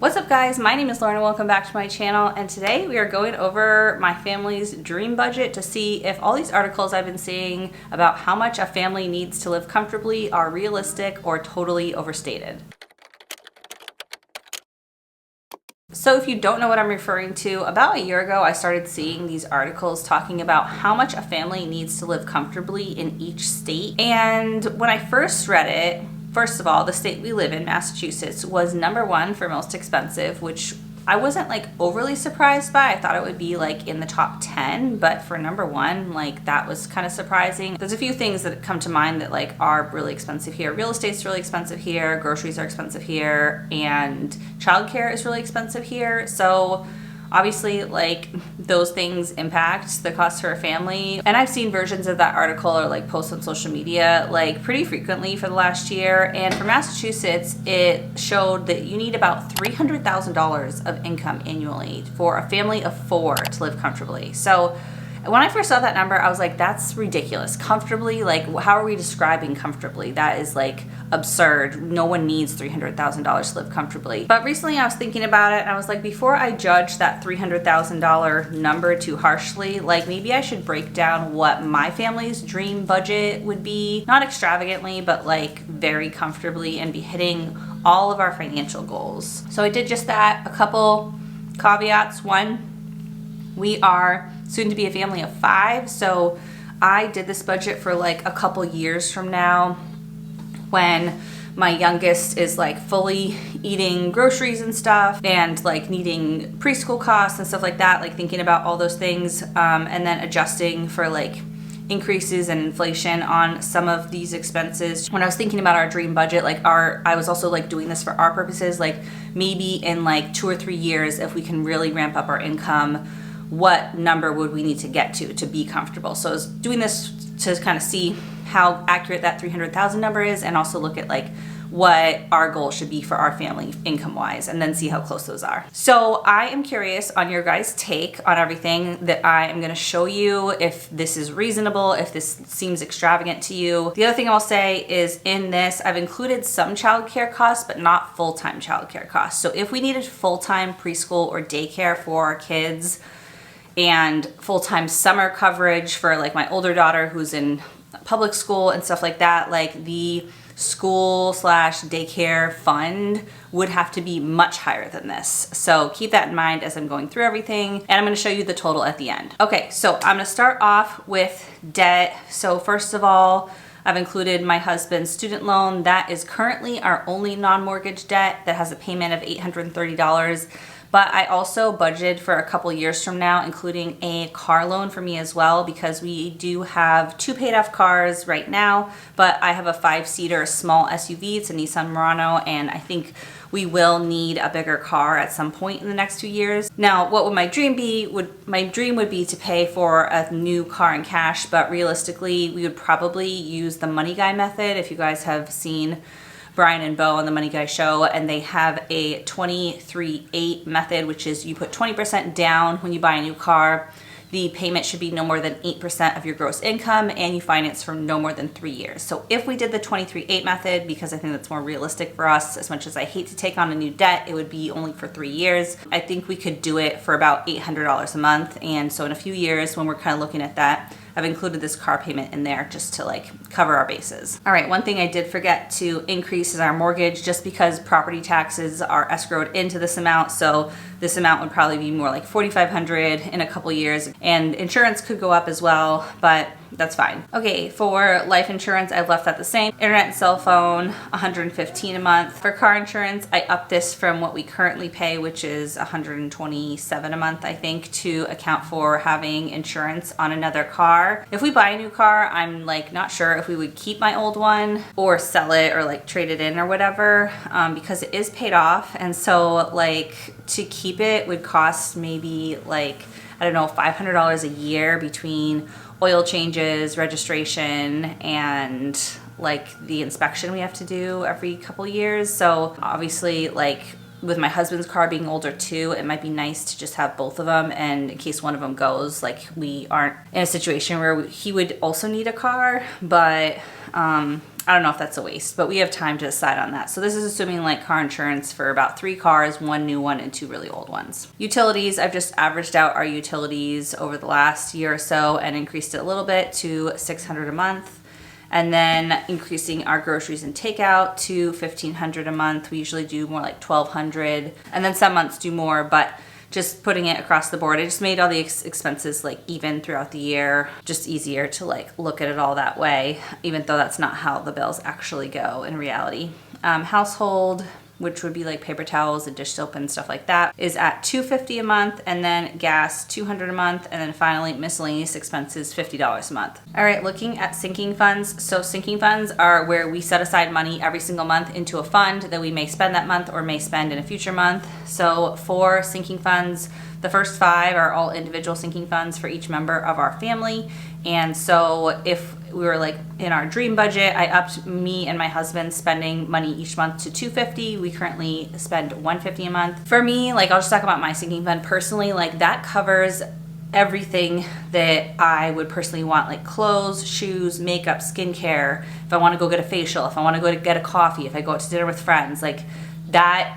What's up guys, my name is Lauren and welcome back to my channel, and today we are going over my family's dream budget to see if all these articles I've been seeing about how much a family needs to live comfortably are realistic or totally overstated. So if you don't know what I'm referring to, about a year ago I started seeing these articles talking about how much a family needs to live comfortably in each state. And when I first read it, first of all, the state we live in, Massachusetts, was #1 for most expensive, which I wasn't like overly surprised by. I thought it would be like in the top 10, but for #1, like that was kind of surprising. There's a few things that come to mind that like are really expensive here. Real estate's really expensive here, groceries are expensive here, and childcare is really expensive here. So obviously, like, those things impact the cost for a family. And I've seen versions of that article or like posts on social media like pretty frequently for the last year. And for Massachusetts, it showed that you need about $300,000 of income annually for a family of 4 to live comfortably. So when I first saw that number, I was like, that's ridiculous. Comfortably, like, how are we describing comfortably? That is like absurd. No one needs $300,000 to live comfortably. But recently I was thinking about it and I was like, before I judge that $300,000 number too harshly, like maybe I should break down what my family's dream budget would be. Not extravagantly, but like very comfortably and be hitting all of our financial goals. So I did just that. A couple caveats. One, we are soon to be a family of 5, so I did this budget for like a couple years from now when my youngest is like fully eating groceries and stuff and like needing preschool costs and stuff like that, like thinking about all those things and then adjusting for like increases and inflation on some of these expenses. When I was thinking about our dream budget, like I was also like doing this for our purposes, like maybe in like 2 or 3 years, if we can really ramp up our income, what number would we need to get to be comfortable? So I was doing this to kind of see how accurate that 300,000 number is, and also look at like what our goal should be for our family income wise, and then see how close those are. So I am curious on your guys' take on everything that I am going to show you, if this is reasonable, if this seems extravagant to you. The other thing I'll say is in this, I've included some childcare costs, but not full-time childcare costs. So if we needed full-time preschool or daycare for our kids, and full-time summer coverage for like my older daughter who's in public school and stuff like that, like the school/daycare fund would have to be much higher than this. So keep that in mind as I'm going through everything, and I'm going to show you the total at the end. Okay, so I'm going to start off with debt. So first of all, I've included my husband's student loan. That is currently our only non-mortgage debt that has a payment of $830. But I also budgeted for a couple years from now, including a car loan for me as well, because we do have 2 paid off cars right now, but I have a 5-seater small SUV. It's a Nissan Murano, and I think we will need a bigger car at some point in the next 2 years. Now, what would my dream be? My dream would be to pay for a new car in cash, but realistically, we would probably use the Money Guy method. If you guys have seen Brian and Bo on the Money Guy show, and they have a 23/8 method, which is you put 20% down when you buy a new car. The payment should be no more than 8% of your gross income, and you finance for no more than 3 years. So if we did the 23/8 method, because I think that's more realistic for us, as much as I hate to take on a new debt, it would be only for 3 years. I think we could do it for about $800 a month. And so in a few years, when we're kind of looking at that, I've included this car payment in there just to like cover our bases. All right, one thing I did forget to increase is our mortgage, just because property taxes are escrowed into this amount. So this amount would probably be more like $4,500 in a couple years, and insurance could go up as well, but that's fine. Okay, for life insurance, I've left that the same. Internet and cell phone, $115 a month. For car insurance, I upped this from what we currently pay, which is $127 a month, I think, to account for having insurance on another car. If we buy a new car, I'm like not sure if we would keep my old one or sell it or like trade it in or whatever, because it is paid off. And so like to keep it would cost maybe like, I don't know, $500 a year between oil changes, registration, and like the inspection we have to do every couple years. So obviously like with my husband's car being older too, it might be nice to just have both of them, and in case one of them goes, like we aren't in a situation where he would also need a car, but I don't know if that's a waste, but we have time to decide on that. So this is assuming like car insurance for about 3 cars, 1 new one and 2 really old ones. Utilities, I've just averaged out our utilities over the last year or so and increased it a little bit to $600 a month. And then increasing our groceries and takeout to $1,500 a month. We usually do more like $1,200, and then some months do more, but just putting it across the board, I just made all the expenses like even throughout the year, just easier to like look at it all that way, even though that's not how the bills actually go in reality. Household, which would be like paper towels and dish soap and stuff like that, is at $250 a month, and then gas $200 a month, and then finally miscellaneous expenses $50 a month. All right, looking at sinking funds. So sinking funds are where we set aside money every single month into a fund that we may spend that month or may spend in a future month. So for sinking funds, the first 5 are all individual sinking funds for each member of our family. And so if we were like in our dream budget, I upped me and my husband spending money each month to $250. We currently spend $150 a month. For me, like I'll just talk about my sinking fund personally, like that covers everything that I would personally want, like clothes, shoes, makeup, skincare. If I want to go get a facial, if I want to go to get a coffee, if I go out to dinner with friends, like that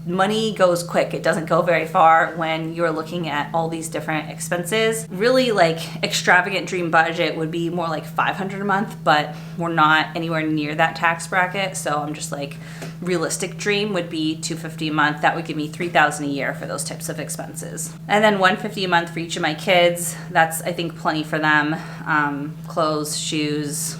money goes quick. It doesn't go very far when you're looking at all these different expenses. Really like extravagant dream budget would be more like $500 a month, but we're not anywhere near that tax bracket. So I'm just like realistic dream would be $250 a month. That would give me $3,000 a year for those types of expenses. And then $150 a month for each of my kids. That's, I think, plenty for them. Clothes, shoes,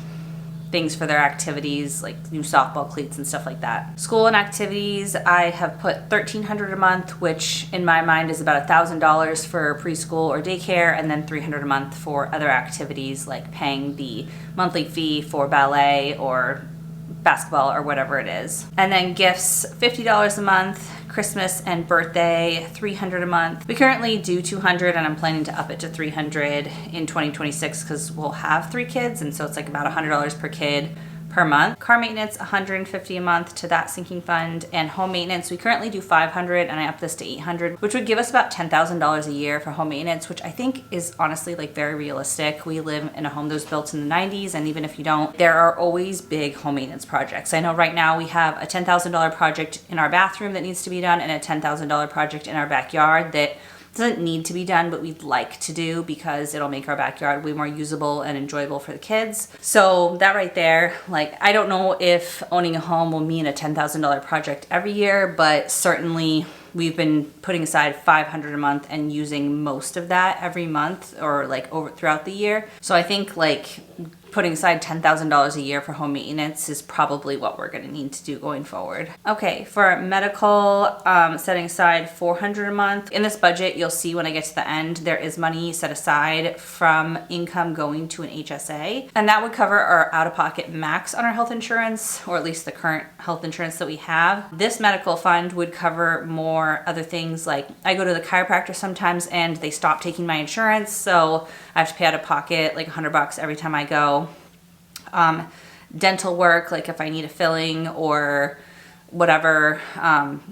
things for their activities, like new softball cleats and stuff like that. School and activities, I have put $1,300 a month, which in my mind is about $1,000 for preschool or daycare, and then $300 a month for other activities like paying the monthly fee for ballet or basketball or whatever it is. And then gifts, $50 a month. Christmas and birthday, $300 a month. We currently do $200, and I'm planning to up it to $300 in 2026 because we'll have 3 kids, and so it's like about $100 per kid per month. Car maintenance, $150 a month to that sinking fund, and home maintenance, we currently do $500, and I up this to $800, which would give us about $10,000 a year for home maintenance, which I think is honestly like very realistic. We live in a home that was built in the 90s, and even if you don't, there are always big home maintenance projects. I know right now we have a $10,000 project in our bathroom that needs to be done, and a $10,000 project in our backyard that doesn't need to be done, but we'd like to do because it'll make our backyard way more usable and enjoyable for the kids. So that right there, like I don't know if owning a home will mean a $10,000 project every year, but certainly we've been putting aside $500 a month and using most of that every month or like over throughout the year. So I think like putting aside $10,000 a year for home maintenance is probably what we're going to need to do going forward. Okay, for medical, setting aside $400 a month. In this budget, you'll see when I get to the end, there is money set aside from income going to an HSA, and that would cover our out-of-pocket max on our health insurance, or at least the current health insurance that we have. This medical fund would cover more other things, like I go to the chiropractor sometimes and they stop taking my insurance, so I have to pay out of pocket like $100 every time I go. Dental work, like if I need a filling or whatever,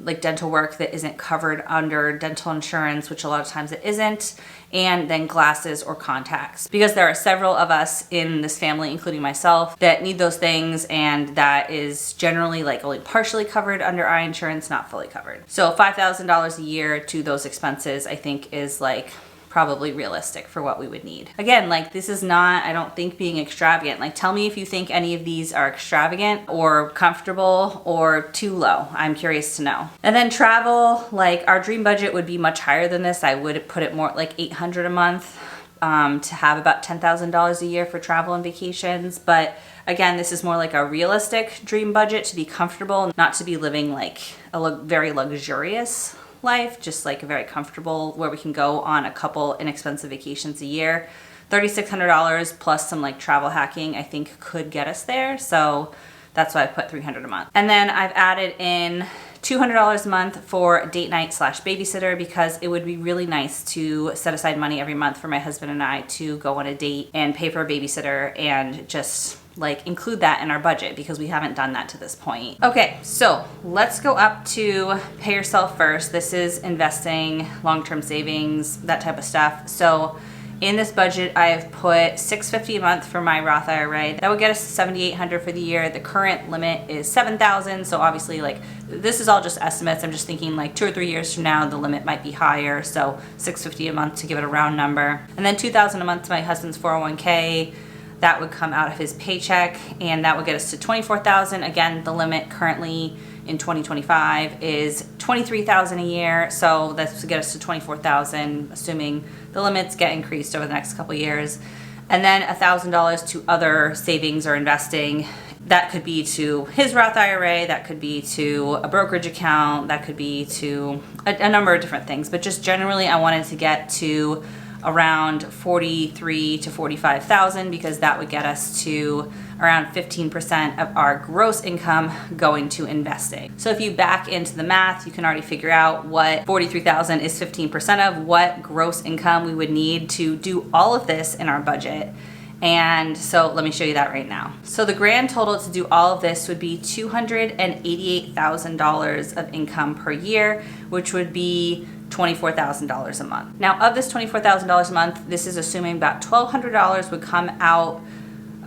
like dental work that isn't covered under dental insurance, which a lot of times it isn't, and then glasses or contacts, because there are several of us in this family, including myself, that need those things, and that is generally like only partially covered under eye insurance, not fully covered. So $5,000 a year to those expenses, I think, is like probably realistic for what we would need. Again, like this is not, I don't think, being extravagant. Like tell me if you think any of these are extravagant or comfortable or too low. I'm curious to know. And then travel, like our dream budget would be much higher than this. I would put it more like $800 a month to have about $10,000 a year for travel and vacations. But again, this is more like a realistic dream budget to be comfortable, not to be living like a very luxurious life, just like a very comfortable where we can go on a couple inexpensive vacations a year. $3,600 plus some like travel hacking, I think could get us there. So that's why I put $300 a month. And then I've added in $200 a month for date night / babysitter, because it would be really nice to set aside money every month for my husband and I to go on a date and pay for a babysitter and just like include that in our budget because we haven't done that to this point. Okay, so let's go up to pay yourself first. This is investing, long-term savings, that type of stuff. So in this budget, I have put $650 a month for my Roth IRA. That would get us to $7,800 for the year. The current limit is $7,000. So obviously, like, this is all just estimates. I'm just thinking like 2 or 3 years from now, the limit might be higher. So $650 a month to give it a round number. And then $2,000 a month to my husband's 401k. That would come out of his paycheck, and that would get us to $24,000. Again, the limit currently in 2025 is $23,000 a year. So that's to get us to $24,000, assuming the limits get increased over the next couple of years. And then $1,000 to other savings or investing. That could be to his Roth IRA, that could be to a brokerage account, that could be to a number of different things. But just generally, I wanted to get to around 43 to 45,000 because that would get us to around 15% of our gross income going to investing. So if you back into the math, you can already figure out what 43,000 is 15% of, what gross income we would need to do all of this in our budget. And so let me show you that right now. So the grand total to do all of this would be $288,000 of income per year, which would be $24,000 a month. Now, of this $24,000 a month, this is assuming about $1,200 would come out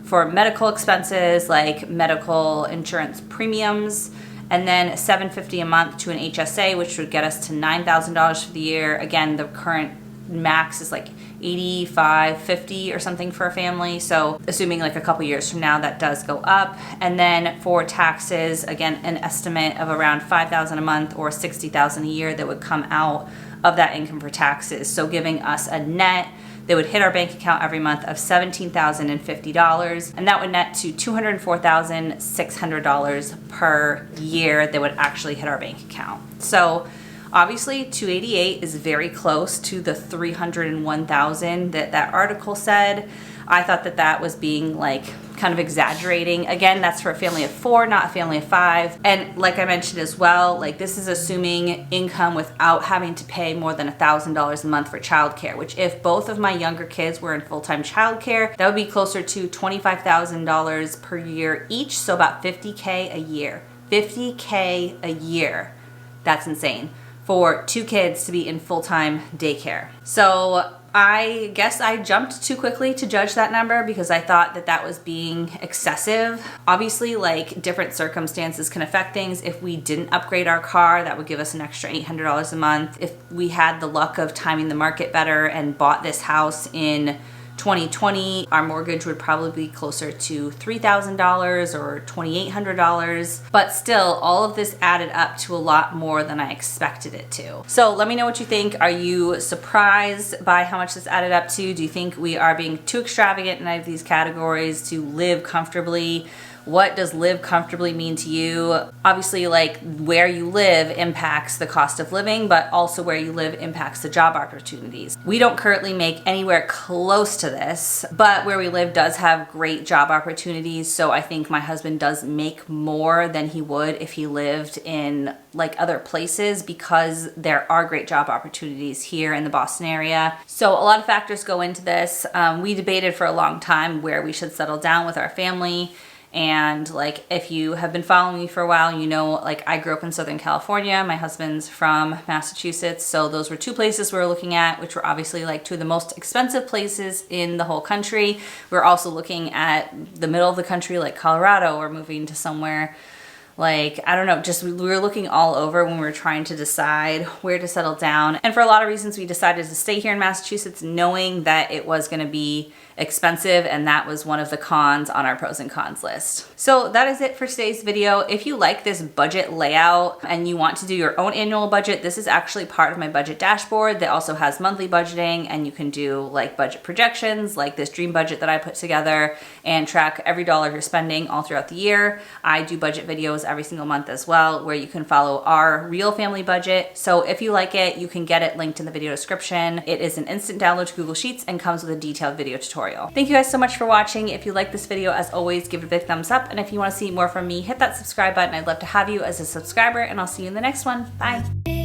for medical expenses like medical insurance premiums, and then $750 a month to an HSA, which would get us to $9,000 for the year. Again, the current max is like $8,550 or something for a family. So assuming like a couple years from now, that does go up. And then for taxes, again, an estimate of around $5,000 a month or $60,000 a year that would come out of that income for taxes. So giving us a net that would hit our bank account every month of $17,050. And that would net to $204,600 per year that would actually hit our bank account. So obviously, 288 is very close to the 301,000 that article said. I thought that was being like kind of exaggerating. Again, that's for a family of 4, not a family of 5. And like I mentioned as well, like this is assuming income without having to pay more than $1,000 a month for childcare, which if both of my younger kids were in full-time childcare, that would be closer to $25,000 per year each. So about $50K a year. $50K a year. That's insane for 2 kids to be in full-time daycare. So I guess I jumped too quickly to judge that number because I thought that was being excessive. Obviously, like different circumstances can affect things. If we didn't upgrade our car, that would give us an extra $800 a month. If we had the luck of timing the market better and bought this house in 2020, our mortgage would probably be closer to $3,000 or $2,800. But still, all of this added up to a lot more than I expected it to. So let me know what you think. Are you surprised by how much this added up to? Do you think we are being too extravagant in any of these categories to live comfortably? What does live comfortably mean to you? Obviously, like where you live impacts the cost of living, but also where you live impacts the job opportunities. We don't currently make anywhere close to this, but where we live does have great job opportunities. So I think my husband does make more than he would if he lived in like other places because there are great job opportunities here in the Boston area. So a lot of factors go into this. We debated for a long time where we should settle down with our family. And like, if you have been following me for a while, you know, like I grew up in Southern California. My husband's from Massachusetts. So those were 2 places we were looking at, which were obviously like 2 of the most expensive places in the whole country. We're also looking at the middle of the country, like Colorado, or moving to somewhere like, I don't know, just we were looking all over when we were trying to decide where to settle down. And for a lot of reasons, we decided to stay here in Massachusetts, knowing that it was going to be expensive, and that was one of the cons on our pros and cons list. So that is it for today's video. If you like this budget layout and you want to do your own annual budget, this is actually part of my budget dashboard that also has monthly budgeting, and you can do like budget projections, like this dream budget that I put together, and track every dollar you're spending all throughout the year. I do budget videos every single month as well, where you can follow our real family budget. So if you like it, you can get it linked in the video description. It is an instant download to Google Sheets and comes with a detailed video tutorial. Thank you guys so much for watching. If you like this video, as always, give it a big thumbs up. And if you want to see more from me, hit that subscribe button. I'd love to have you as a subscriber, and I'll see you in the next one. Bye.